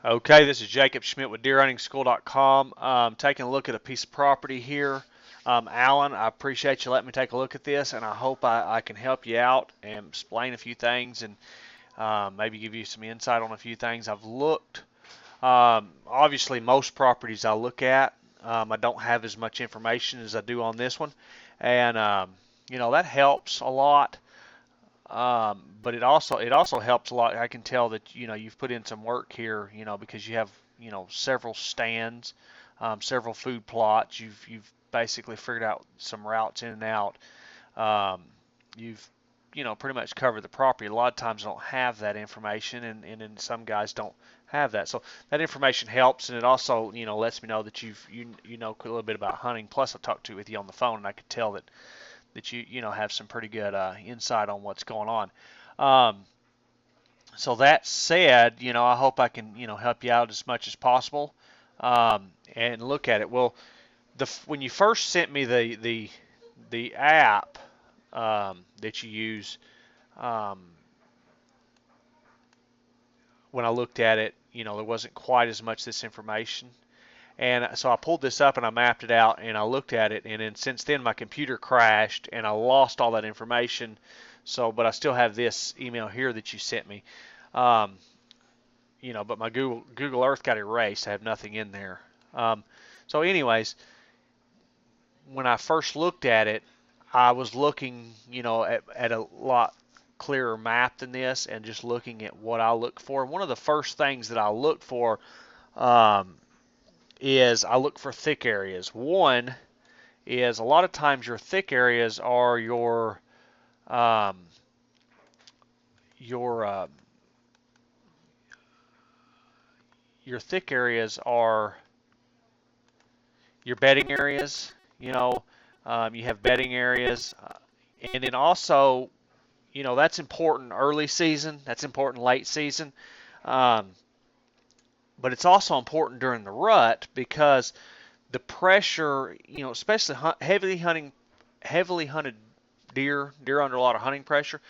Okay, this is Jacob Schmitt with deerhuntingschool.com. Taking a look at a piece of property here. Alan, I appreciate you letting me take a look at this, and I hope I can help you out and explain a few things and maybe give you some insight on a few things. I've looked. Obviously, most properties I look at, I don't have as much information as I do on this one, and that helps a lot. But it also helps a lot. I can tell that you've put in some work here, because you have several stands, several food plots. You've basically figured out some routes in and out. Um, you've pretty much covered the property. A lot of times I don't have that information, and then some guys don't have that. So that information helps, and it also lets me know that you know a little bit about hunting. Plus I talked with you on the phone, and I could tell that you have some pretty good insight on what's going on. Um, so that said, I hope I can help you out as much as possible and look at it. Well, when you first sent me the app that you use, um, when I looked at it, there wasn't quite as much this information. And so I pulled this up and I mapped it out and I looked at it, and then since then my computer crashed and I lost all that information. So, but I still have this email here that you sent me. Um, but my Google Earth got erased. I have nothing in there. So, anyways, when I first looked at it, I was looking, at a lot clearer map than this, and just looking at what I look for. One of the first things that I look for um, is I look for thick areas. One is a lot of times your thick areas are um, your uh, your thick areas are your bedding areas. You have bedding areas, and then also that's important early season. That's important late season. Um, but it's also important during the rut because the pressure, especially heavily hunted deer under a lot of hunting pressure,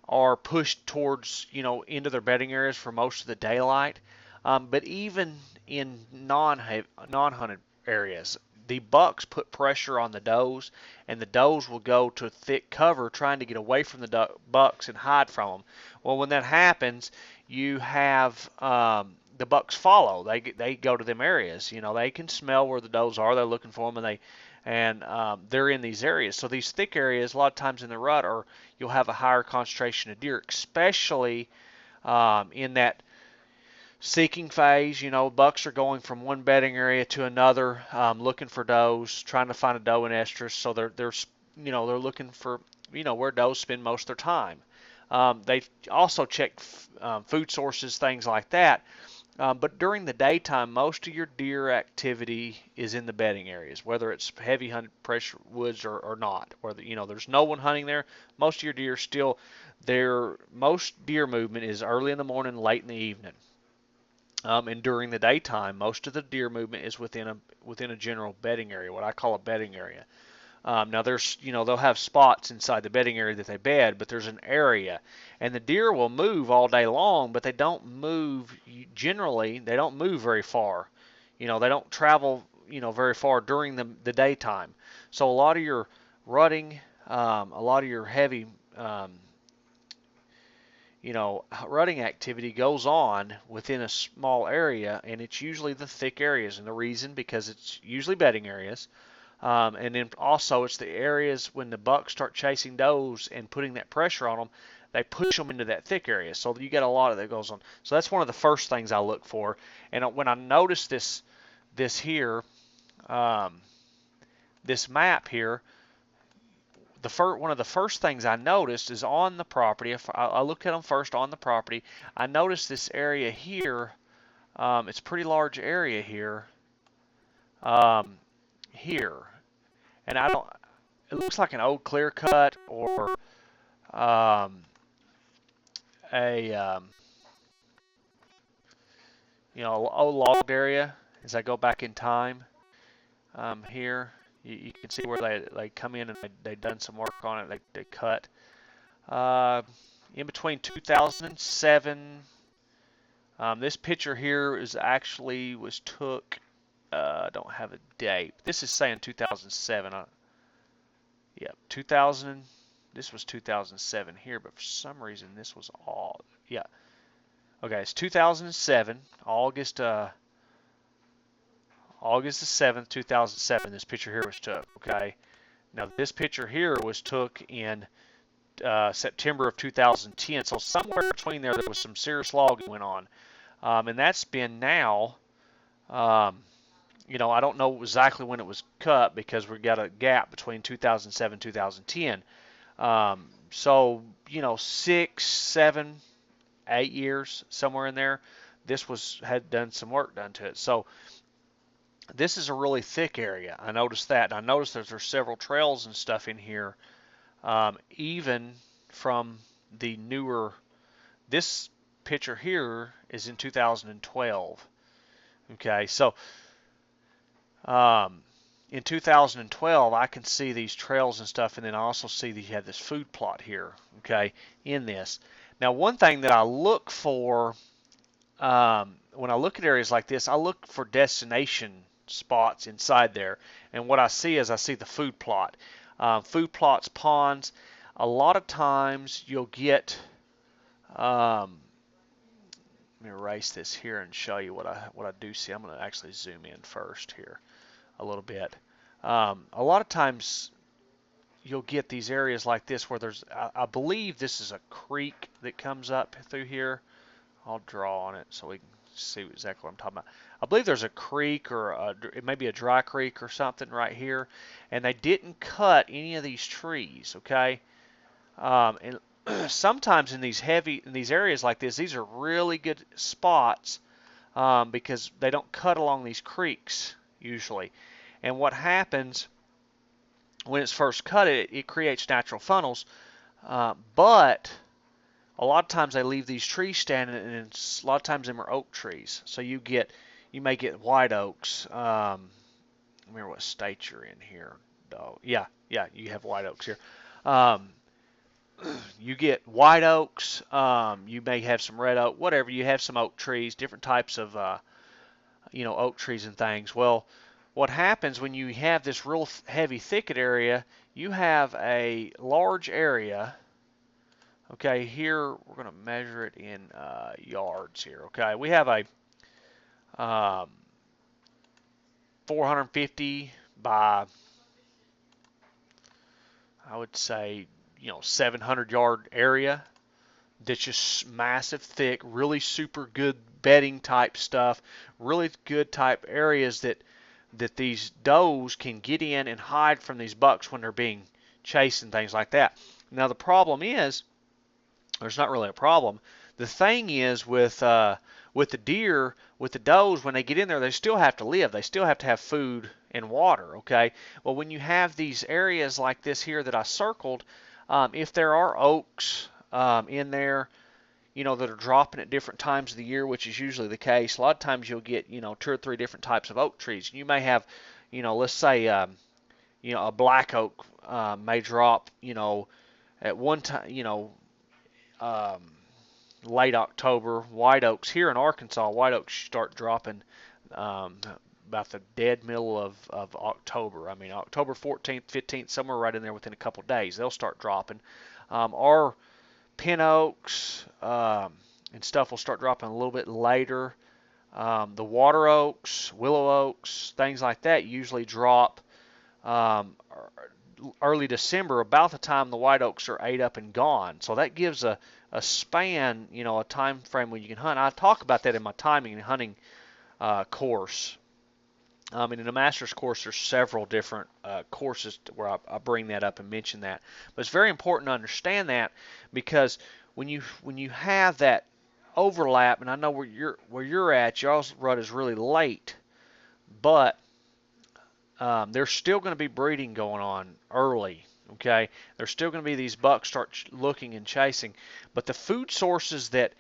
are pushed towards, into their bedding areas for most of the daylight. But even in non-hunted areas, the bucks put pressure on the does, and the does will go to thick cover trying to get away from the bucks and hide from them. Well, when that happens, you have the bucks follow. They go to them areas. They can smell where the does are. They're looking for them, and they're in these areas. So these thick areas, a lot of times in the rut, you'll have a higher concentration of deer, especially in that seeking phase. Bucks are going from one bedding area to another, looking for does, trying to find a doe in estrus. So they're looking for where does spend most of their time. They also check food sources, things like that. But during the daytime, most of your deer activity is in the bedding areas, whether it's heavy hunted pressure woods or not. Whether there's no one hunting there, most of your deer still their most deer movement is early in the morning, late in the evening. And during the daytime, most of the deer movement is within a general bedding area, what I call a bedding area. Now they'll have spots inside the bedding area that they bed, but there's an area, and the deer will move all day long, but they don't move. Generally, they don't move very far. They don't travel, very far during the daytime. So a lot of your rutting, a lot of your heavy, rutting activity goes on within a small area, and it's usually the thick areas. And the reason, because it's usually bedding areas. And then also it's the areas when the bucks start chasing does and putting that pressure on them, they push them into that thick area. So you get a lot of that goes on. So that's one of the first things I look for. And when I noticed this here, um, this map here, one of the first things I noticed is on the property. If I look at them first on the property, I noticed this area here. It's a pretty large area here. Um, here, and I don't. It looks like an old clear cut or um, a old logged area. As I go back in time, here you can see where they come in and they done some work on it. They cut in between 2007 This picture here is actually was took. I don't have a date. This is saying 2007. Yeah, 2000. This was 2007 here, but for some reason this was all. Yeah. Okay, it's 2007, August the 7th, 2007. This picture here was took. Okay. Now this picture here was took in September of 2010. So somewhere between there was some serious logging went on, and that's been now. Um, I don't know exactly when it was cut because we've got a gap between 2007 and 2010. So 6, 7, 8 years somewhere in there. This had done some work done to it. So this is a really thick area. I noticed that. And I noticed there's several trails and stuff in here, even from the newer. This picture here is in 2012. Okay, so in 2012, I can see these trails and stuff, and then I also see that you have this food plot here, okay, in this. Now, one thing that I look for when I look at areas like this, I look for destination spots inside there, and what I see is I see the food plot. Food plots, ponds, a lot of times you'll get, let me erase this here and show you what I do see. I'm going to actually zoom in first here a little bit. A lot of times you'll get these areas like this where there's, I believe this is a creek that comes up through here. I'll draw on it so we can see exactly what I'm talking about. I believe there's a creek or it may be a dry creek or something right here, and they didn't cut any of these trees, okay? And sometimes in these areas like this, these are really good spots because they don't cut along these creeks usually. And what happens when it's first cut, it creates natural funnels, but a lot of times they leave these trees standing, and a lot of times them are oak trees. So you may get white oaks. Remember what state you're in here. Oh, yeah, you have white oaks here. You get white oaks. You may have some red oak, whatever. You have some oak trees, different types of oak trees and things. Well, what happens when you have this real heavy thicket area, you have a large area. Okay, here we're going to measure it in yards here. Okay, we have a 450 by, I would say, 700 yard area that's just massive, thick, really super good bedding type stuff, really good type areas that these does can get in and hide from these bucks when they're being chased and things like that. Now the problem is, there's not really a problem. The thing is with the deer, with the does, when they get in there, they still have to live. They still have to have food and water, okay? Well, when you have these areas like this here that I circled, if there are oaks in there, that are dropping at different times of the year, which is usually the case, a lot of times you'll get, 2 or 3 different types of oak trees. You may have, let's say, a black oak may drop, at one time, late October. White oaks here in Arkansas, white oaks start dropping about the dead middle of October. I mean, October 14th, 15th, somewhere right in there within a couple of days, they'll start dropping. Our pin oaks and stuff will start dropping a little bit later. The water oaks, willow oaks, things like that usually drop early December, about the time the white oaks are ate up and gone. So that gives a span, a time frame when you can hunt. I talk about that in my timing and hunting course. And in the master's course, there's several different courses where I bring that up and mention that. But it's very important to understand that, because when you have that overlap, and I know where you're at, y'all's rut is really late, but there's still going to be breeding going on early. Okay, there's still going to be these bucks start looking and chasing, but the food sources that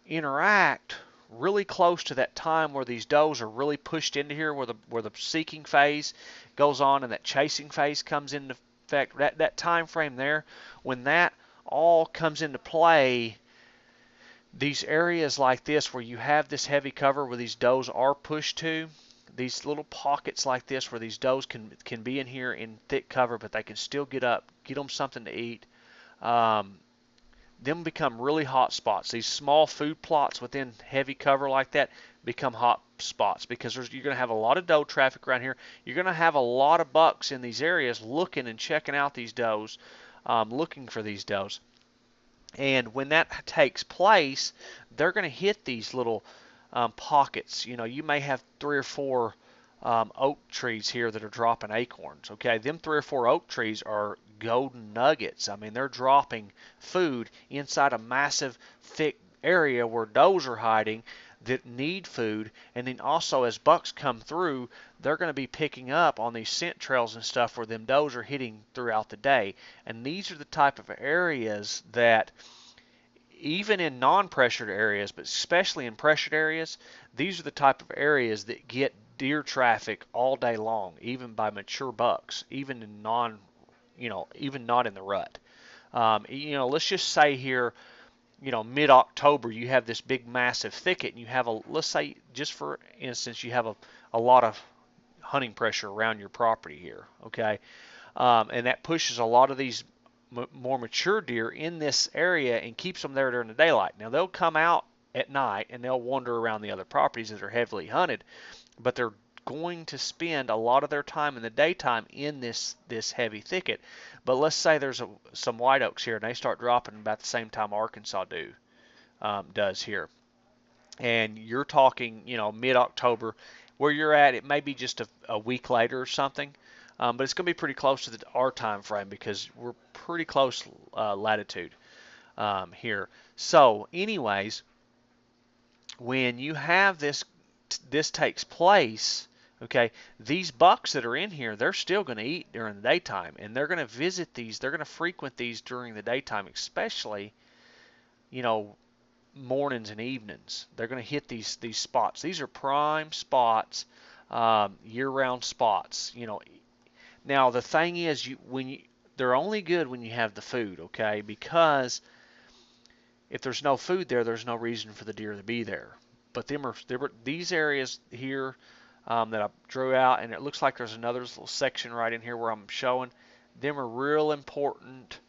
interact really close to that time where these does are really pushed into here, where the seeking phase goes on and that chasing phase comes into effect, that time frame there, when that all comes into play, These areas like this where you have this heavy cover where these does are pushed to, these little pockets like this where these does can be in here in thick cover, but they can still get up, get them something to eat. Them become really hot spots. These small food plots within heavy cover like that become hot spots because you're going to have a lot of doe traffic around here. You're going to have a lot of bucks in these areas looking and checking out these does, looking for these does. And when that takes place, they're going to hit these little pockets. You know, you may have 3 or 4 oak trees here that are dropping acorns. Okay, them 3 or 4 oak trees are golden nuggets. I mean, they're dropping food inside a massive, thick area where does are hiding that need food. And then also, as bucks come through, they're going to be picking up on these scent trails and stuff where them does are hitting throughout the day. And these are the type of areas that, even in non-pressured areas, but especially in pressured areas, these are the type of areas that get deer traffic all day long, even by mature bucks, even in even not in the rut. Let's just say here, mid-October, you have this big massive thicket, and you have let's say, just for instance, you have a lot of hunting pressure around your property here, okay? And that pushes a lot of these more mature deer in this area and keeps them there during the daylight. Now, they'll come out at night and they'll wander around the other properties that are heavily hunted, but they're going to spend a lot of their time in the daytime in this heavy thicket. But let's say there's some white oaks here and they start dropping about the same time Arkansas does here, and you're talking, mid-October. Where you're at, it may be just a week later or something, but it's going to be pretty close to our time frame because we're pretty close latitude here. So, anyways, when you have this takes place, okay, these bucks that are in here, they're still going to eat during the daytime, and they're going to visit these, they're going to frequent these during the daytime, especially, mornings and evenings. They're going to hit these spots. These are prime spots, year-round spots. Now the thing is, they're only good when you have the food, okay? Because if there's no food there, there's no reason for the deer to be there. But these areas here that I drew out, and it looks like there's another little section right in here where I'm showing. Them are real important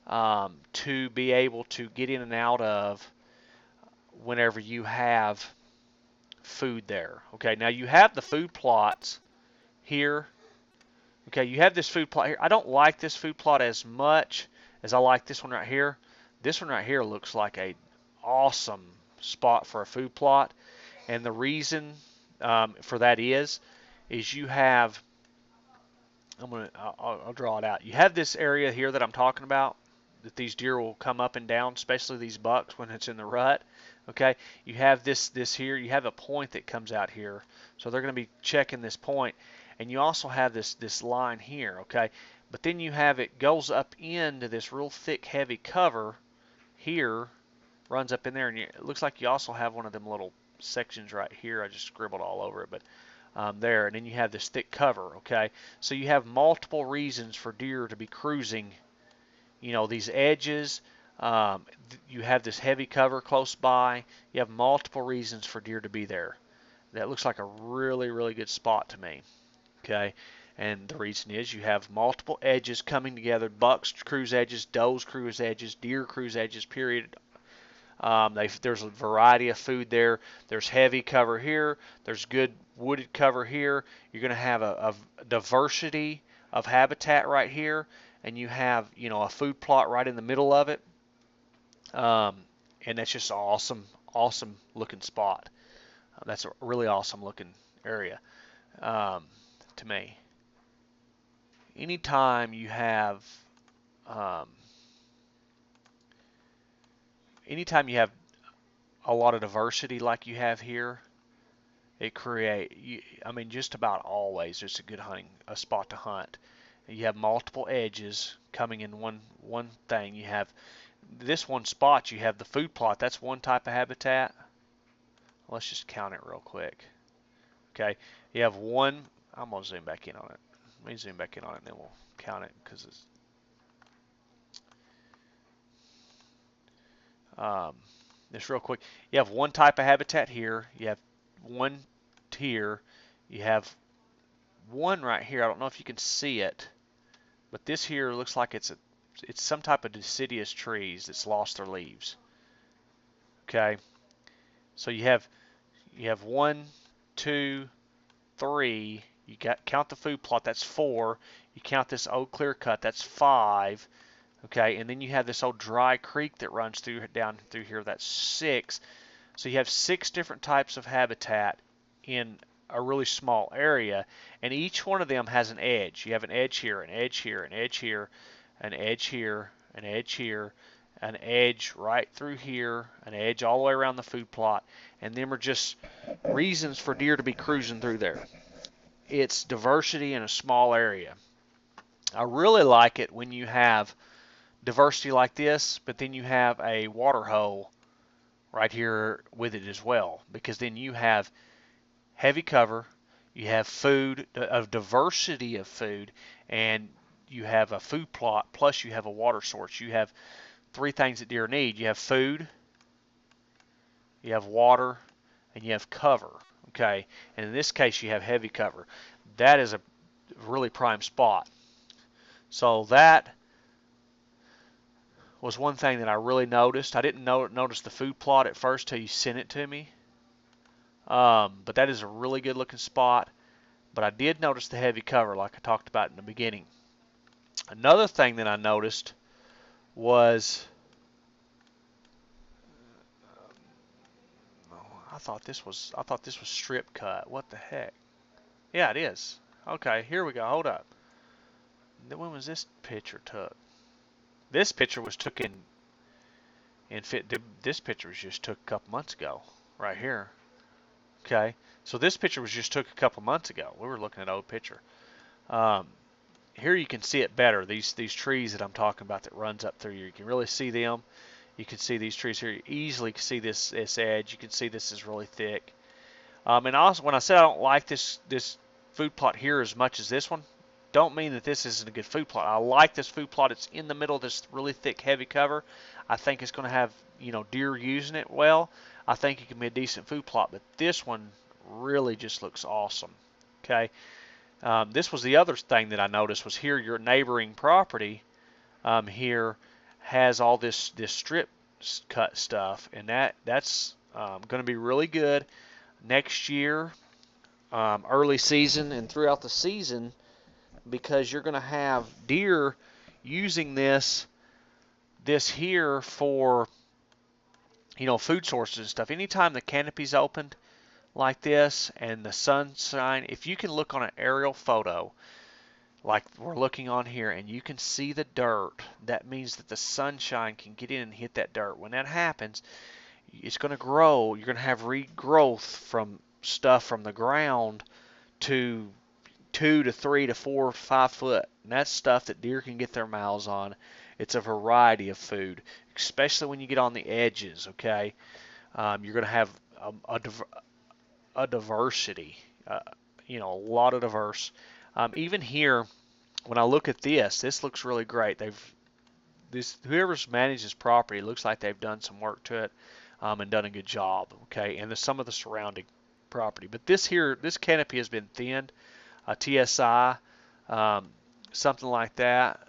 to be able to get in and out of whenever you have food there. Okay, now you have the food plots here. Okay, you have this food plot here. I don't like this food plot as much as I like this one right here. This one right here looks like a awesome spot for a food plot, and the reason for that is you have, I'll draw it out. You have this area here that I'm talking about, that these deer will come up and down, especially these bucks when it's in the rut. Okay, you have this here. You have a point that comes out here, so they're going to be checking this point, and you also have this line here. Okay, but then you have it goes up into this real thick, heavy cover here, runs up in there, and it looks like you also have one of them little sections right here. I just scribbled all over it, but there, and then you have this thick cover. Okay, so you have multiple reasons for deer to be cruising. These edges. You have this heavy cover close by. You have multiple reasons for deer to be there. That looks like a really, really good spot to me. Okay, and the reason is you have multiple edges coming together. Bucks cruise edges, does cruise edges, deer cruise edges, period. There's a variety of food there. There's heavy cover here. There's good wooded cover here. You're going to have a diversity of habitat right here, and you have a food plot right in the middle of it. And that's just an awesome looking spot. That's a really awesome looking area to me. Anytime you have a lot of diversity like you have here, it just about always it's a spot to hunt. You have multiple edges coming in one thing. You have this one spot, you have the food plot. That's one type of habitat. Let's just count it real quick. Okay, you have one. I'm going to zoom back in on it. Let me zoom back in on it and then we'll count it because this real quick. You have one type of habitat here. You have one here. You have one right here. I don't know if you can see it, but this here looks like it's some type of deciduous trees that's lost their leaves. Okay, so you have one, two, three. You got count the food plot. That's four. You count this old clear cut. That's five. Okay, and then you have this old dry creek that runs through down through here. That's six. So you have six different types of habitat in a really small area, and each one of them has an edge. You have an edge here, an edge here, an edge here, an edge here, an edge here, an edge right through here, an edge all the way around the food plot, and them are just reasons for deer to be cruising through there. It's diversity in a small area. I really like it when you have diversity like this, but then you have a water hole right here with it as well, because then you have heavy cover, you have food, a diversity of food, and you have a food plot, plus you have a water source. You have three things that deer need. You have food, you have water, and you have cover. Okay, and in this case you have heavy cover. That is a really prime spot. So that was one thing that I really noticed. I didn't notice the food plot at first till you sent it to me. But that is a really good looking spot. But I did notice the heavy cover like I talked about in the beginning. Another thing that I noticed was I thought this was strip cut. What the heck? Yeah, it is. Okay, here we go. Hold up. When was this picture took? This picture was took this picture was just took a couple months ago, right here. Okay, so this picture was just took a couple months ago. We were looking at an old picture. Here you can see it better. These trees that I'm talking about that runs up through here, you can really see them. You can see these trees here. You easily see this edge. You can see this is really thick. And also, when I said I don't like this food plot here as much as this one, don't mean that this isn't a good food plot. I like this food plot. It's in the middle of this really thick, heavy cover. I think it's going to have, deer using it well. I think it can be a decent food plot, but this one really just looks awesome. Okay, this was the other thing that I noticed was here your neighboring property here has all this strip cut stuff, and that's going to be really good next year, early season and throughout the season, because you're going to have deer using this here for food sources and stuff. Anytime the canopy's opened like this and the sunshine, if you can look on an aerial photo like we're looking on here and you can see the dirt, that means that the sunshine can get in and hit that dirt. When that happens, it's going to grow. You're going to have regrowth from stuff from the ground to 2 to 3 to 4 to 5 foot. And that's stuff that deer can get their mouths on. It's a variety of food, especially when you get on the edges. Okay, you're going to have a diversity. A lot of diverse. Even here, when I look at this looks really great. Whoever's managed this property, it looks like they've done some work to it and done a good job. Okay, and some of the surrounding property. But this canopy has been thinned, a TSI, something like that.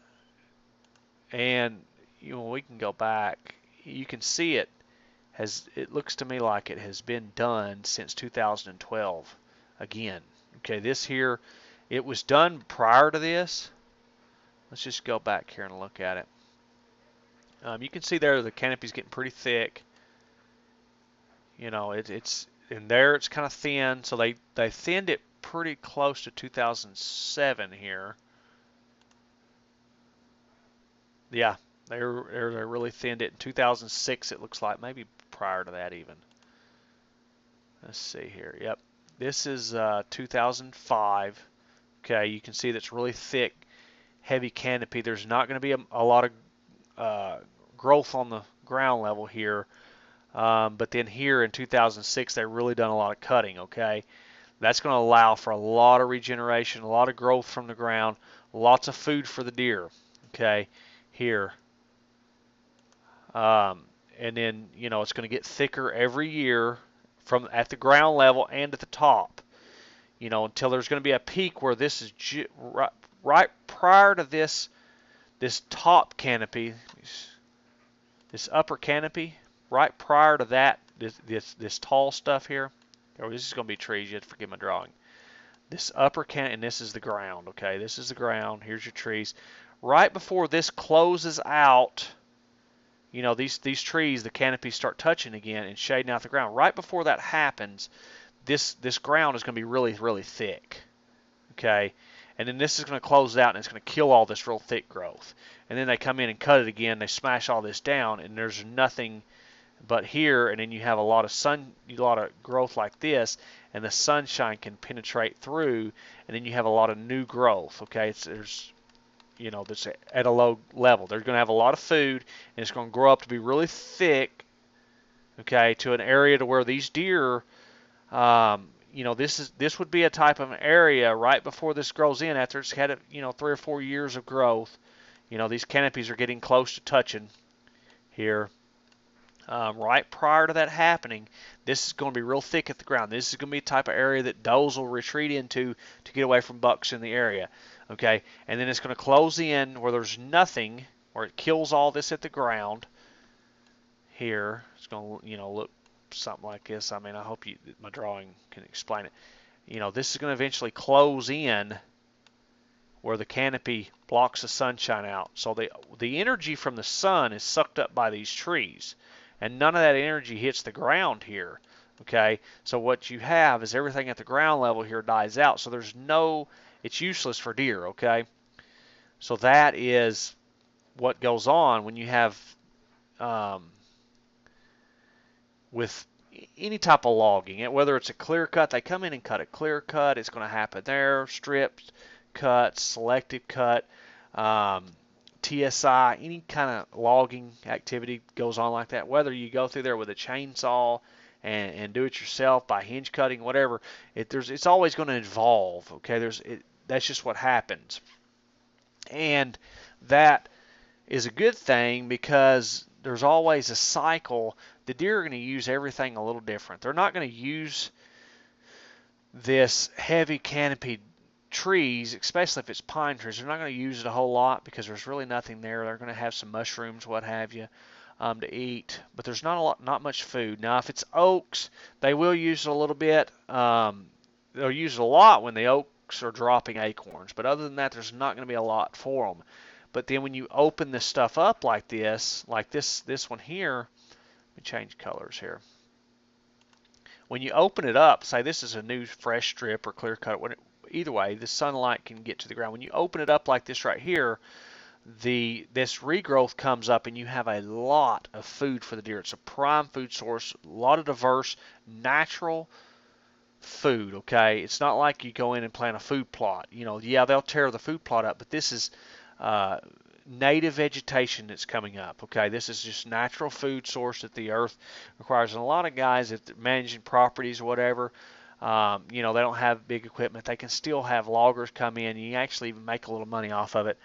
And we can go back. You can see it looks to me like it has been done since 2012 again. Okay, this here, it was done prior to this. Let's just go back here and look at it. You can see there the canopy's getting pretty thick. It's in there, it's kind of thin, so they thinned it pretty close to 2007 here. Yeah, they really thinned it in 2006. It looks like, maybe prior to that even. Let's see here. Yep, this is 2005. Okay, you can see that's really thick, heavy canopy. There's not going to be a lot of growth on the ground level here, but then here in 2006 they've really done a lot of cutting. Okay, that's going to allow for a lot of regeneration, a lot of growth from the ground, lots of food for the deer. Okay, here, then it's going to get thicker every year from at the ground level and at the top. Until there's going to be a peak where this is right prior to this top canopy, this upper canopy, right prior to that, this tall stuff here. Oh, this is going to be trees. You have to forgive my drawing. This upper canopy, and this is the ground. Okay, this is the ground. Here's your trees. Right before this closes out, these trees, the canopies start touching again and shading out the ground. Right before that happens, this ground is going to be really, really thick. Okay, and then this is going to close out and it's going to kill all this real thick growth. And then they come in and cut it again. They smash all this down, and there's nothing but here. And then you have a lot of growth like this, and the sunshine can penetrate through, and then you have a lot of new growth. Okay, that's at a low level. They're going to have a lot of food, and it's going to grow up to be really thick. Okay, to an area to where these deer. This would be a type of area right before this grows in, after it's had 3 or 4 years of growth. These canopies are getting close to touching here. Right prior to that happening, this is going to be real thick at the ground. This is going to be a type of area that does will retreat into to get away from bucks in the area. Okay, and then it's going to close in where there's nothing, where it kills all this at the ground. Here, it's going to look something like this. I mean, I hope my drawing can explain it. This is going to eventually close in where the canopy blocks the sunshine out. So the energy from the sun is sucked up by these trees, and none of that energy hits the ground here. Okay, so what you have is everything at the ground level here dies out. So it's useless for deer. Okay, so that is what goes on when you have with any type of logging, whether it's a clear cut. They come in and cut a clear cut. It's going to happen there. Strips, cuts, selective cut, TSI, any kind of logging activity goes on like that. Whether you go through there with a chainsaw and do it yourself by hinge cutting, whatever, it's always going to evolve. Okay, that's just what happens, and that is a good thing because there's always a cycle. The deer are going to use everything a little different. They're not going to use this heavy canopied trees, especially if it's pine trees. They're not going to use it a whole lot because there's really nothing there. They're going to have some mushrooms, what have you, to eat, but there's not much food. Now, if it's oaks, they will use it a little bit. They'll use it a lot when the oaks are dropping acorns, but other than that, there's not going to be a lot for them. But then when you open this stuff up like this one here, let me change colors here. When you open it up, say this is a new fresh strip or clear cut, either way, the sunlight can get to the ground. When you open it up like this right here, this regrowth comes up and you have a lot of food for the deer. It's a prime food source, a lot of diverse, natural food, okay? It's not like you go in and plant a food plot. Yeah, they'll tear the food plot up, but this is native vegetation that's coming up. Okay, this is just natural food source that the earth requires. And a lot of guys, if they're managing properties or whatever, they don't have big equipment, they can still have loggers come in. You actually even make a little money off of it.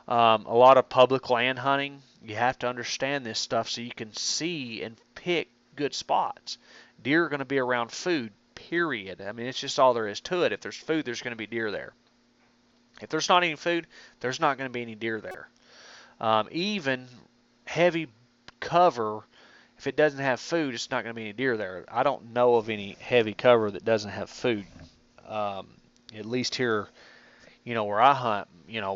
A lot of public land hunting, you have to understand this stuff so you can see and pick good spots. Deer are going to be around food, period. I mean, it's just all there is to it. If there's food, there's going to be deer there. If there's not any food, there's not going to be any deer there. Even heavy cover, if it doesn't have food, it's not going to be any deer there. I don't know of any heavy cover that doesn't have food. At least here, where I hunt,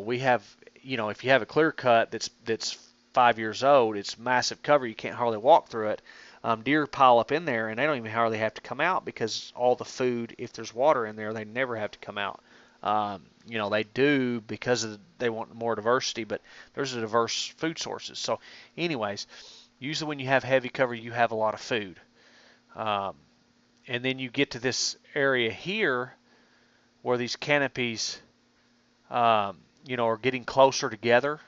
we have, if you have a clear cut that's 5 years old, it's massive cover. You can't hardly walk through it. Deer pile up in there, and they don't even hardly have to come out because all the food, if there's water in there, they never have to come out. They do because they want more diversity, but there's a diverse food sources. So anyways, usually when you have heavy cover, you have a lot of food. And then you get to this area here where these canopies, are getting closer together.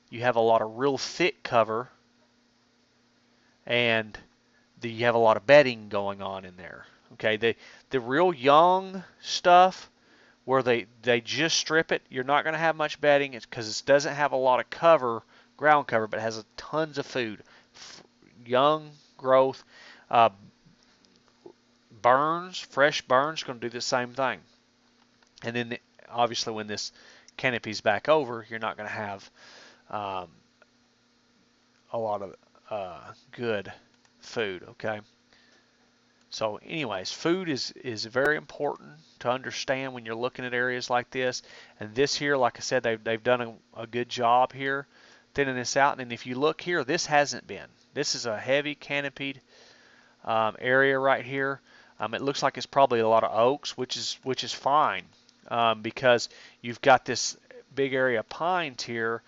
You have a lot of real thick cover, and you have a lot of bedding going on in there. Okay, the real young stuff, where they just strip it, you're not going to have much bedding. It's because it doesn't have a lot of cover, ground cover, but it has tons of food. young growth. Uh, fresh burns, going to do the same thing. And then obviously when this canopy's back over, you're not going to have um, a lot of good food, okay? So anyways, food is very important to understand when you're looking at areas like this. And this here, like I said, they've done a good job here thinning this out. And if you look here, this hasn't been. This is a heavy canopied area right here. It looks like it's probably a lot of oaks, which is fine because you've got this big area of pines here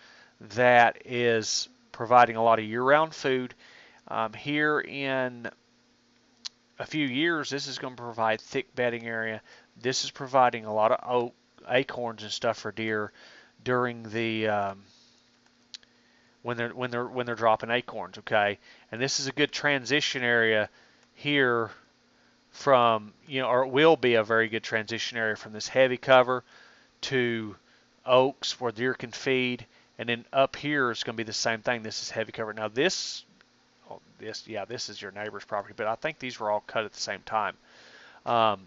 that is providing a lot of year-round food. Here in a few years, this is going to provide thick bedding area. This is providing a lot of oak acorns and stuff for deer during the when they're dropping acorns. Okay, and this is a good transition area here from, or it will be a very good transition area from this heavy cover to oaks where deer can feed, and then up here is going to be the same thing. This is heavy cover. Now this is your neighbor's property, but I think these were all cut at the same time. But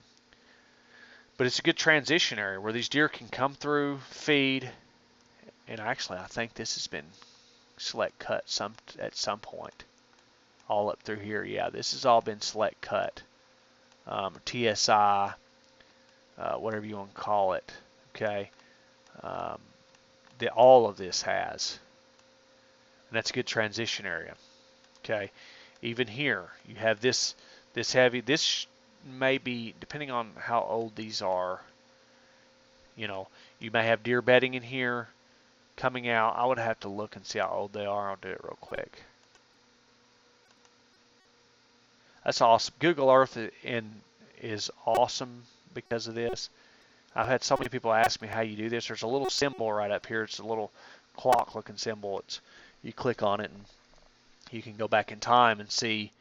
it's a good transition area where these deer can come through, feed, and actually I think this has been select cut at some point. All up through here, yeah, this has all been select cut. TSI, whatever you want to call it, okay? All of this has, and that's a good transition area, okay? Even here, you have this heavy. This may be, depending on how old these are, you may have deer bedding in here coming out. I would have to look and see how old they are. I'll do it real quick. That's awesome. Google Earth is awesome because of this. I've had so many people ask me how you do this. There's a little symbol right up here. It's a little clock-looking symbol. You click on it and you can go back in time and see.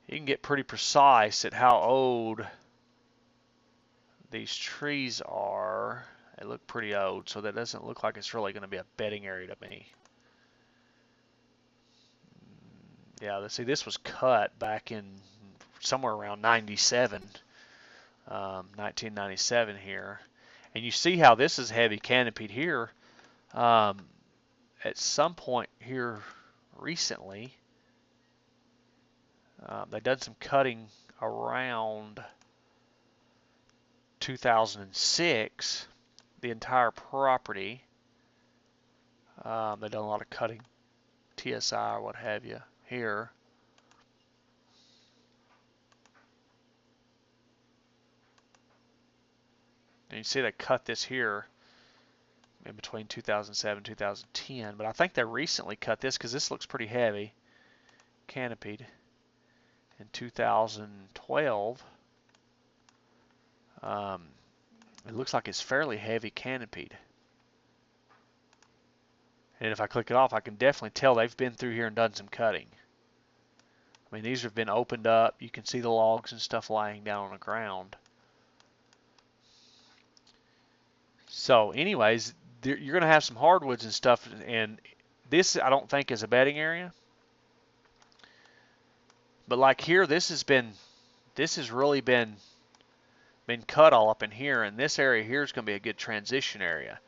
You can get pretty precise at how old these trees are. They look pretty old, so that doesn't look like it's really going to be a bedding area to me. Yeah, let's see, this was cut back in somewhere around 97, 1997 here. And you see how this is heavy canopied here. At some point here recently, they've done some cutting around 2006, the entire property. They've done a lot of cutting, TSI or what have you here. And you see they cut this here in between 2007 and 2010, but I think they recently cut this because this looks pretty heavy, canopied, in 2012. It looks like it's fairly heavy canopied. And if I click it off, I can definitely tell they've been through here and done some cutting. I mean, these have been opened up. You can see the logs and stuff lying down on the ground. So anyways, you're going to have some hardwoods and stuff, and this I don't think is a bedding area. But like here, this has really been cut all up in here, and this area here is going to be a good transition area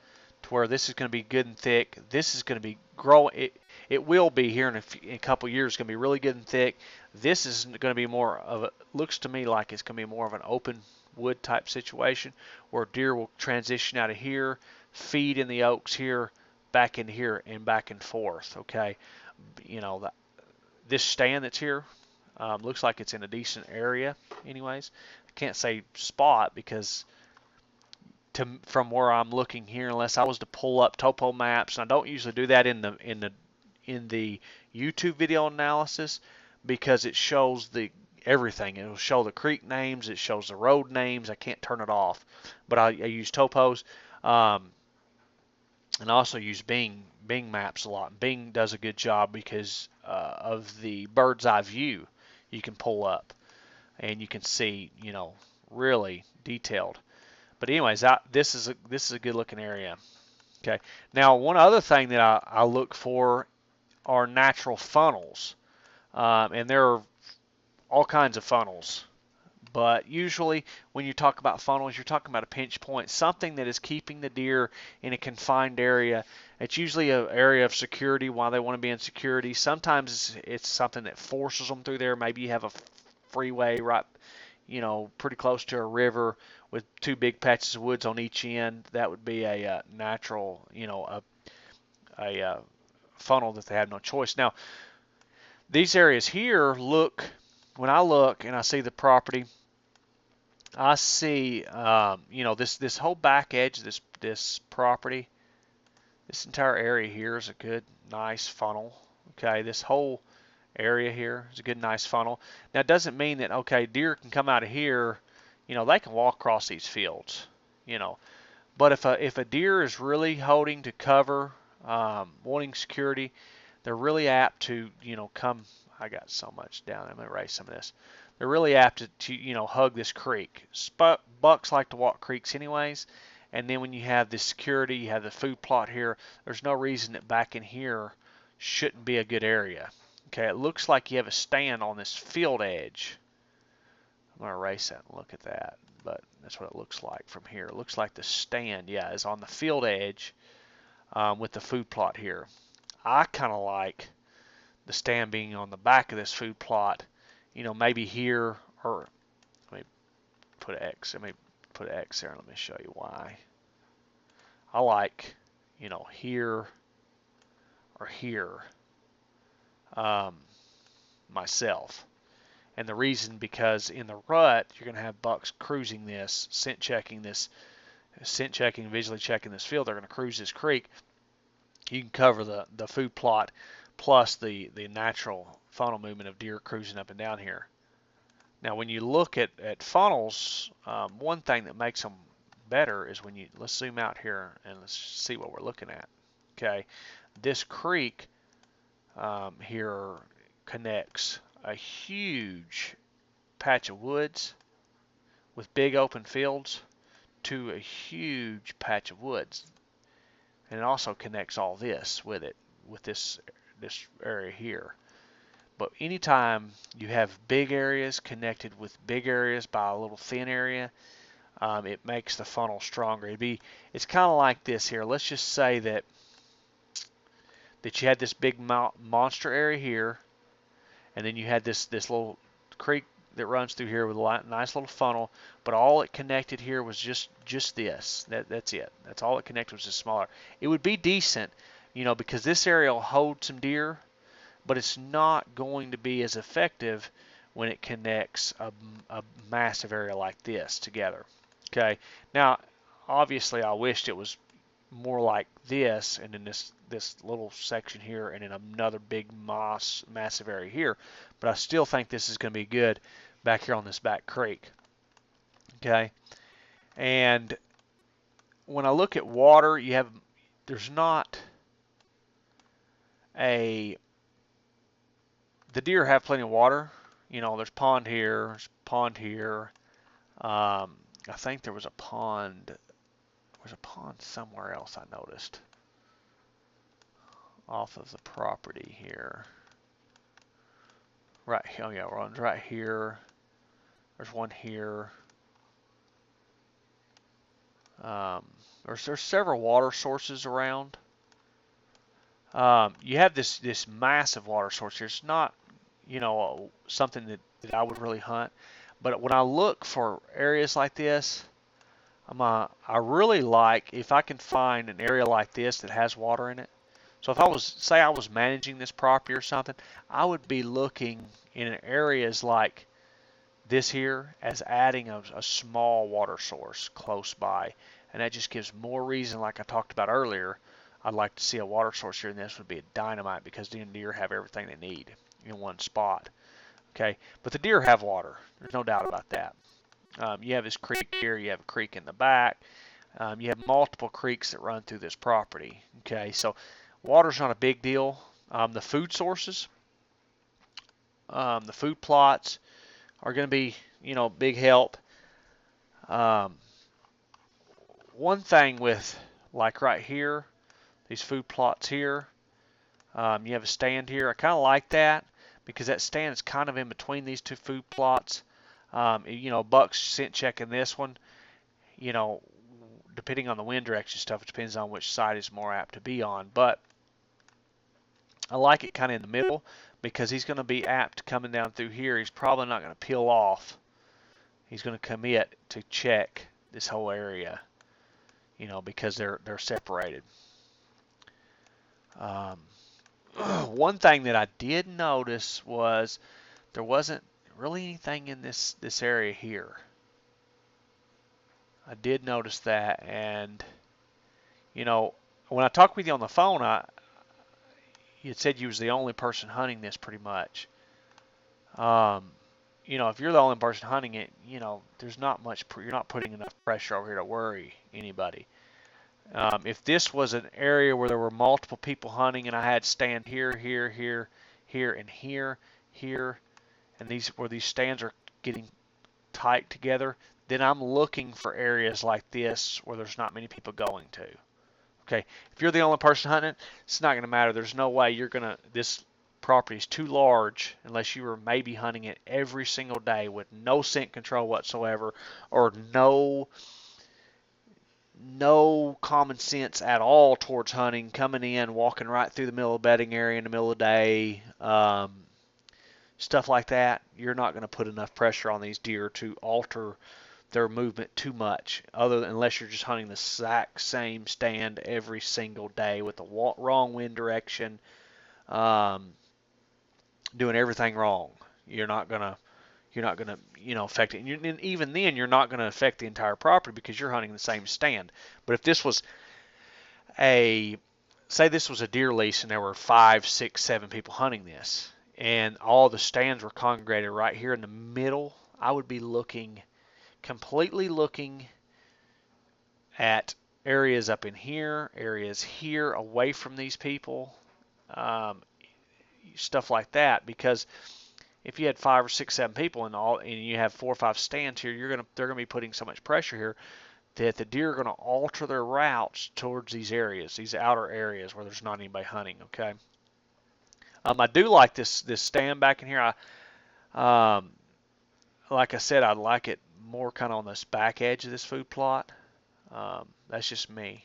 to where this is going to be good and thick. This is going to be growing. It will be here in a couple years. It's going to be really good and thick. This is going to be more of a, looks to me like it's going to be more of an open wood type situation where deer will transition out of here, feed in the oaks here, back in here, and back and forth. Okay, this stand that's here looks like it's in a decent area. Anyways, I can't say spot because from where I'm looking here, unless I was to pull up topo maps, and I don't usually do that in the YouTube video analysis because it shows everything. It'll show the creek names, it shows the road names. I can't turn it off, but I use topos, and I also use Bing Maps a lot. Bing does a good job because of the bird's eye view you can pull up, and you can see, really detailed. But anyways, this is a good looking area. Okay. Now, one other thing that I look for are natural funnels, and there are all kinds of funnels. But usually when you talk about funnels, you're talking about a pinch point, something that is keeping the deer in a confined area. It's usually an area of security while they want to be in security. Sometimes it's something that forces them through there. Maybe you have a freeway right, pretty close to a river with two big patches of woods on each end. That would be a natural, a funnel that they have no choice. Now, these areas here when I look and I see the property, I see, this whole back edge of this property, this entire area here is a good, nice funnel. Okay, this whole area here is a good, nice funnel. Now, it doesn't mean that, okay, deer can come out of here, they can walk across these fields, But if a deer is really holding to cover, wanting security, they're really apt to, come. I got so much down. I'm going to erase some of this. They're really apt to hug this creek. Bucks like to walk creeks anyways. And then when you have this security, you have the food plot here, there's no reason that back in here shouldn't be a good area. Okay, it looks like you have a stand on this field edge. I'm going to erase that and look at that. But that's what it looks like from here. It looks like the stand, is on the field edge with the food plot here. I kind of like the stand being on the back of this food plot, maybe here, or let me put an X. Let me put an X there and let me show you why. I like, here or here myself. And the reason, because in the rut, you're going to have bucks cruising this, scent checking, visually checking this field. They're going to cruise this creek. You can cover the food plot plus the natural funnel movement of deer cruising up and down here. Now, when you look at funnels, one thing that makes them better is let's zoom out here and let's see what we're looking at. Okay, this creek here connects a huge patch of woods with big open fields to a huge patch of woods, and it also connects all this with this area here. But anytime you have big areas connected with big areas by a little thin area, it makes the funnel stronger. It's kind of like this here. Let's just say that you had this big monster area here, and then you had this little creek that runs through here with a nice little funnel, but all it connected here was just this. That's it. That's all it connected, was just smaller. It would be decent, because this area will hold some deer, but it's not going to be as effective when it connects a massive area like this together. Okay. Now, obviously, I wished it was more like this, and then this little section here, and then another big massive area here. But I still think this is going to be good back here on this back creek. Okay. And when I look at water, there's not the deer have plenty of water. There's pond here, there's pond here. I think there was a pond. There's a pond somewhere else I noticed off of the property here. Right, oh yeah, one's right here. There's one here. There's several water sources around. You have this massive water source here. It's not, something that I would really hunt. But when I look for areas like this, I really like if I can find an area like this that has water in it. So if I was managing this property or something, I would be looking in areas like this here as adding a small water source close by. And that just gives more reason, like I talked about earlier. I'd like to see a water source here, and this would be a dynamite, because the deer have everything they need in one spot. Okay, but the deer have water. There's no doubt about that. You have this creek here. You have a creek in the back. You have multiple creeks that run through this property. Okay, so water's not a big deal. The food sources, the food plots are going to be, big help. One thing with, like right here, these food plots here, You have a stand here. I kind of like that because that stand is kind of in between these two food plots. You know, bucks scent checking this one. You know, depending on the wind direction stuff, it depends on which side is more apt to be on. But I like it kind of in the middle because he's going to be apt coming down through here. He's probably not going to peel off. He's going to commit to check this whole area, you know, because they're separated. One thing that I did notice was there wasn't really anything in this area here. I did notice that, and you know, when I talked with you on the phone, you had said you was the only person hunting this pretty much. You know, if you're the only person hunting it, you know, there's not much. You're not putting enough pressure over here to worry anybody. If this was an area where there were multiple people hunting and I had stand here, here, here, here, and here, here, and these stands are getting tight together, then I'm looking for areas like this where there's not many people going to. Okay, if you're the only person hunting it, it's not going to matter. There's no way this property is too large unless you were maybe hunting it every single day with no scent control whatsoever or no common sense at all towards hunting, coming in, walking right through the middle of the bedding area in the middle of the day, stuff like that. You're not going to put enough pressure on these deer to alter their movement too much, unless you're just hunting the exact same stand every single day with the wrong wind direction, doing everything wrong. You're not gonna affect it. And even then, you're not gonna affect the entire property because you're hunting the same stand. But if this was say this was a deer lease and there were 5, 6, 7 people hunting this, and all the stands were congregated right here in the middle, I would be completely looking at areas up in here, areas here away from these people, stuff like that. Because if you had 5 or 6, 7 people and you have 4 or 5 stands here, they're gonna be putting so much pressure here that the deer are going to alter their routes towards these areas, these outer areas where there's not anybody hunting. Okay. I do like this stand back in here. Like I said, I like it more kind of on this back edge of this food plot. That's just me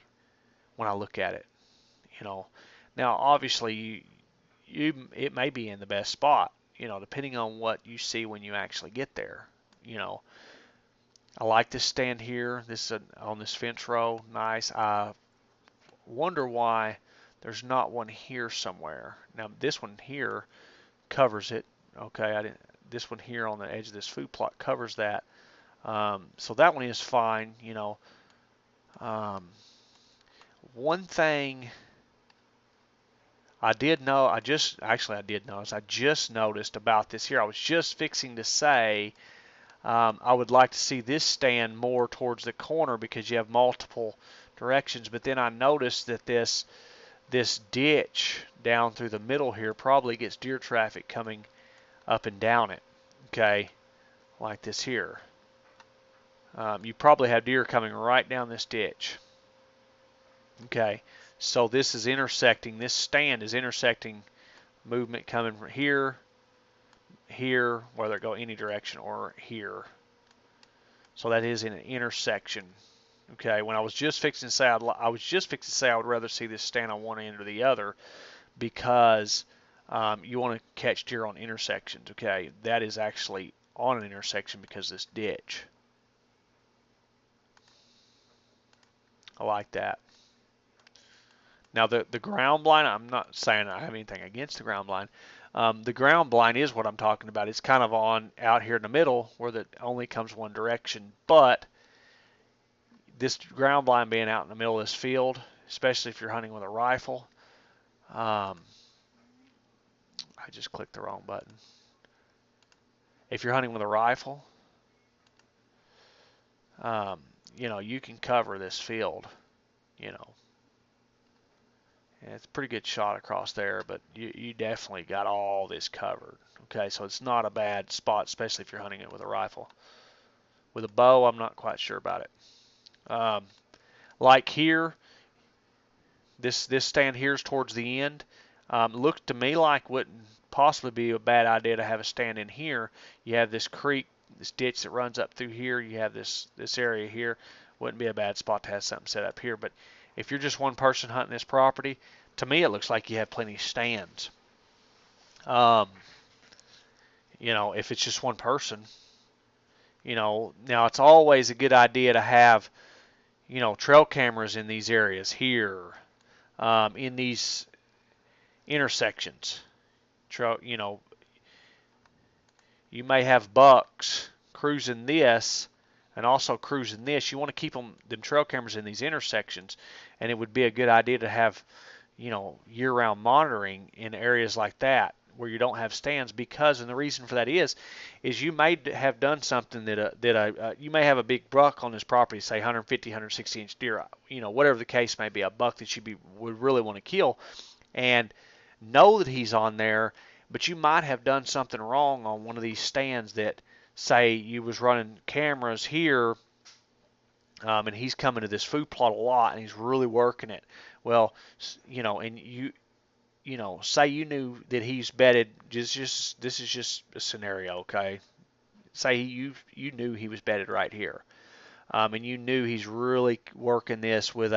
when I look at it. You know, now obviously it may be in the best spot. You know, depending on what you see when you actually get there. You know, I like this stand here. This is on this fence row. Nice. I wonder why there's not one here somewhere. Now this one here covers it. Okay, this one here on the edge of this food plot covers that. So that one is fine. You know, one thing I did notice. I just noticed about this here. I was just fixing to say. I would like to see this stand more towards the corner because you have multiple directions, but then I noticed that this ditch down through the middle here probably gets deer traffic coming up and down it, okay, like this here. You probably have deer coming right down this ditch, okay, so this stand is intersecting movement coming from here, whether it go any direction, or here. So that is in an intersection. Okay, when I was just fixing to say I would rather see this stand on one end or the other because you want to catch deer on intersections. Okay, that is actually on an intersection because of this ditch. I like that. Now the ground blind, I'm not saying I have anything against the ground blind. The ground blind is what I'm talking about. It's kind of out here in the middle where it only comes one direction, but this ground blind being out in the middle of this field, especially if you're hunting with a rifle. I just clicked the wrong button. If you're hunting with a rifle, you know, you can cover this field, you know. And it's a pretty good shot across there, but you definitely got all this covered. Okay, so it's not a bad spot, especially if you're hunting it with a rifle. With a bow, I'm not quite sure about it. Like here, this stand here is towards the end. Looked to me like wouldn't possibly be a bad idea to have a stand in here. You have this creek, this ditch that runs up through here. You have this area here. Wouldn't be a bad spot to have something set up here. But if you're just one person hunting this property, to me it looks like you have plenty of stands. Um, if it's just one person, now it's always a good idea to have, trail cameras in these areas here, in these intersections. You may have bucks cruising this and also cruising this. You want to keep them trail cameras in these intersections, and it would be a good idea to have, year-round monitoring in areas like that where you don't have stands, because, and the reason for that is you may have done something that you may have a big buck on this property, say 150, 160 inch deer, whatever the case may be, a buck that you would really want to kill, and know that he's on there, but you might have done something wrong on one of these stands that, say, you was running cameras here, and he's coming to this food plot a lot, and he's really working it. Well, and say you knew that he's bedded. This is just a scenario, okay? Say you knew he was bedded right here, and you knew he's really working this with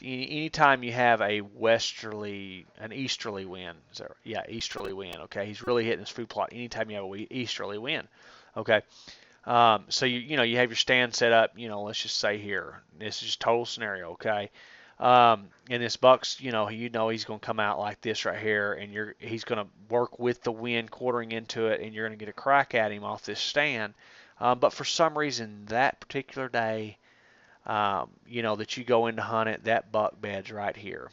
anytime you have an easterly wind. Easterly wind. Okay, he's really hitting his food plot anytime you have an easterly wind. Okay. So you have your stand set up, let's just say here. This is just total scenario, okay? And this buck's, he's going to come out like this right here, and he's going to work with the wind quartering into it, and you're going to get a crack at him off this stand. But for some reason, that particular day, that you go in to hunt it, that buck bed's right here,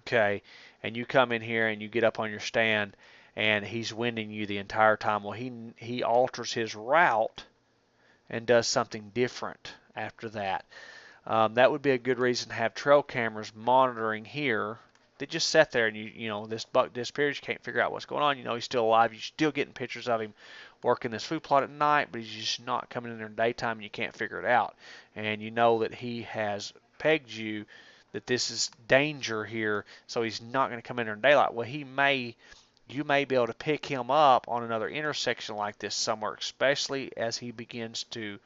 okay? And you come in here and you get up on your stand, and he's winding you the entire time. Well, he alters his route and does something different after that. That would be a good reason to have trail cameras monitoring here that just sit there, and this buck disappears. You can't figure out what's going on. He's still alive. You're still getting pictures of him working this food plot at night, but he's just not coming in there in daytime, and you can't figure it out. And you know that he has pegged you, that this is danger here, so he's not going to come in there in daylight. Well, you may be able to pick him up on another intersection like this somewhere, especially as he begins to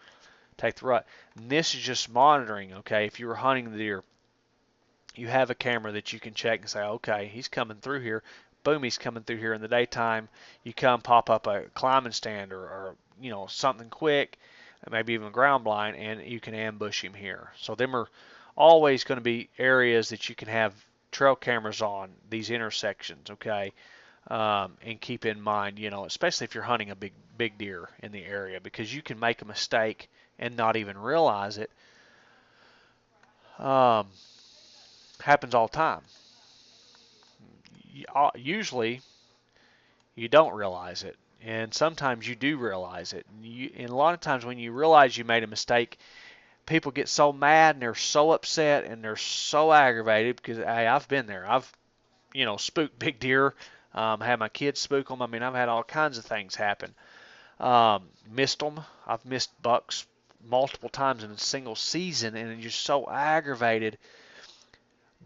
take the rut. And this is just monitoring, okay? If you were hunting the deer, you have a camera that you can check and say, okay, he's coming through here. Boom, he's coming through here in the daytime. You come pop up a climbing stand or something quick, maybe even a ground blind, and you can ambush him here. So them are always going to be areas that you can have trail cameras on, these intersections, okay? And keep in mind, especially if you're hunting a big deer in the area, because you can make a mistake and not even realize it. Happens all the time. Usually, you don't realize it, and sometimes you do realize it. And a lot of times when you realize you made a mistake, people get so mad and they're so upset and they're so aggravated because, hey, I've been there. I've, spooked big deer. Had my kids spook them. I mean, I've had all kinds of things happen. Missed them. I've missed bucks multiple times in a single season, and you're so aggravated.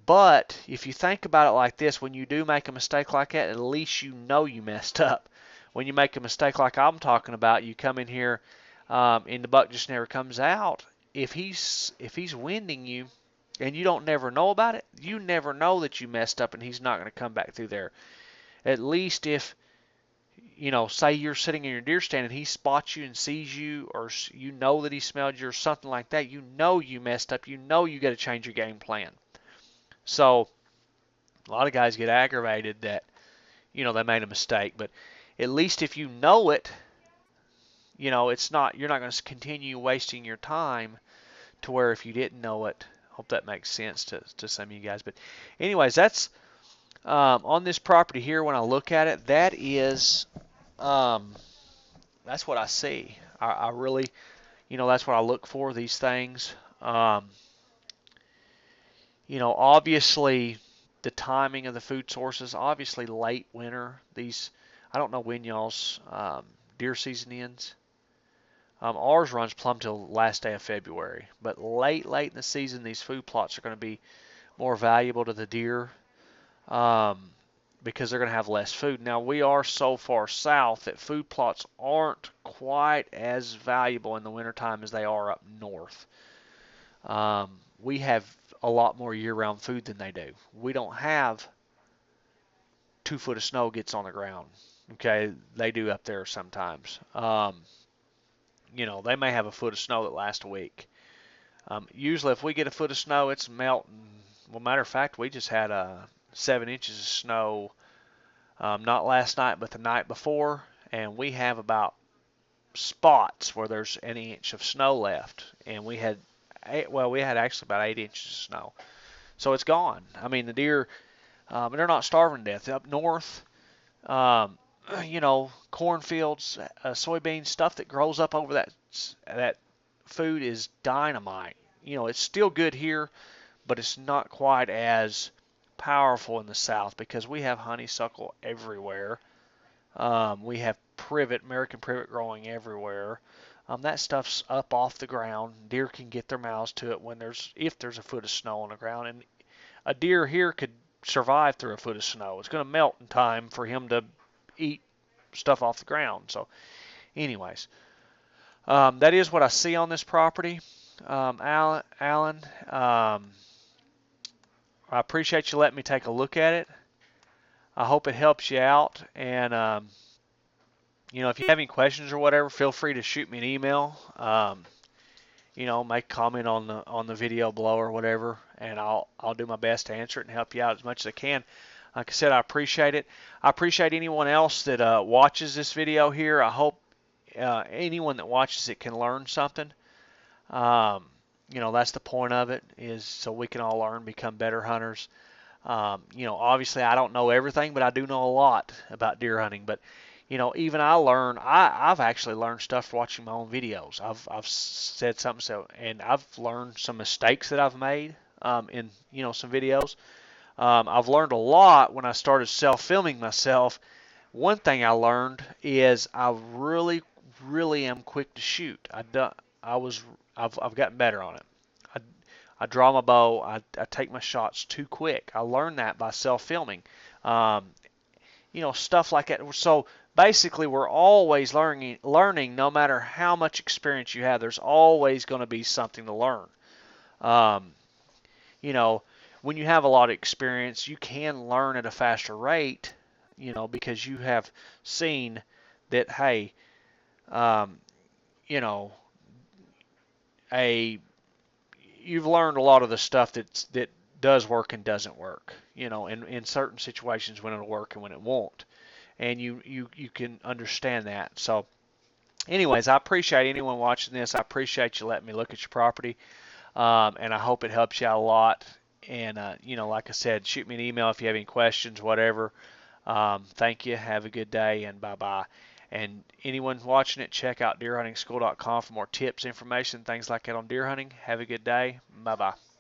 But if you think about it like this, when you do make a mistake like that, at least you know you messed up. When you make a mistake like I'm talking about, you come in here and the buck just never comes out. If he's winding you and you don't never know about it, you never know that you messed up and he's not going to come back through there. At least if, say you're sitting in your deer stand and he spots you and sees you, or you know that he smelled you or something like that, you know you messed up. You know you got to change your game plan. So a lot of guys get aggravated that, they made a mistake. But at least if you know it, you're not going to continue wasting your time to where if you didn't know it. Hope that makes sense to some of you guys. But anyways, that's on this property here. When I look at it, that's what I see. I really, that's what I look for, these things. Obviously the timing of the food sources, obviously late winter. I don't know when y'all's deer season ends. Ours runs plumb till last day of February, but late in the season, these food plots are going to be more valuable to the deer. because they're going to have less food. Now, we are so far south that food plots aren't quite as valuable in the wintertime as they are up north. We have a lot more year-round food than they do. We don't have 2 foot of snow gets on the ground. Okay, they do up there sometimes. They may have a foot of snow that lasts a week. Usually, if we get a foot of snow, it's melting. Well, matter of fact, we just had 7 inches of snow, not last night, but the night before, and we have about spots where there's an inch of snow left, and we had actually about 8 inches of snow, so it's gone. I mean, the deer, they're not starving to death up north. Um, Cornfields, soybeans, stuff that grows up over that food is dynamite. It's still good here, but it's not quite as powerful in the south because we have honeysuckle everywhere. We have American privet growing everywhere. That stuff's up off the ground. Deer can get their mouths to it if there's a foot of snow on the ground, and a deer here could survive through a foot of snow. It's going to melt in time for him to eat stuff off the ground. So, anyways, that is what I see on this property. Alan, I appreciate you letting me take a look at it. I hope it helps you out. And, if you have any questions or whatever, feel free to shoot me an email. Make a comment on the video below or whatever, and I'll do my best to answer it and help you out as much as I can. Like I said, I appreciate it. I appreciate anyone else that watches this video here. I hope anyone that watches it can learn something. That's the point of it, is so we can all learn, become better hunters. Obviously I don't know everything, but I do know a lot about deer hunting. But even I've actually learned stuff watching my own videos. I've said something, and I've learned some mistakes that I've made in some videos. I've learned a lot when I started self-filming myself. One thing I learned is I really, really am quick to shoot. I've gotten better on it. I draw my bow. I take my shots too quick. I learned that by self-filming. Stuff like that. So basically, we're always learning no matter how much experience you have. There's always going to be something to learn. When you have a lot of experience, you can learn at a faster rate, because you have seen that, hey, you've learned a lot of the stuff that does work and doesn't work, in certain situations when it'll work and when it won't. And you can understand that. So anyways, I appreciate anyone watching this. I appreciate you letting me look at your property. And I hope it helps you out a lot. And, like I said, shoot me an email if you have any questions, whatever. Thank you. Have a good day, and bye-bye. And anyone watching it, check out deerhuntingschool.com for more tips, information, things like that on deer hunting. Have a good day. Bye-bye.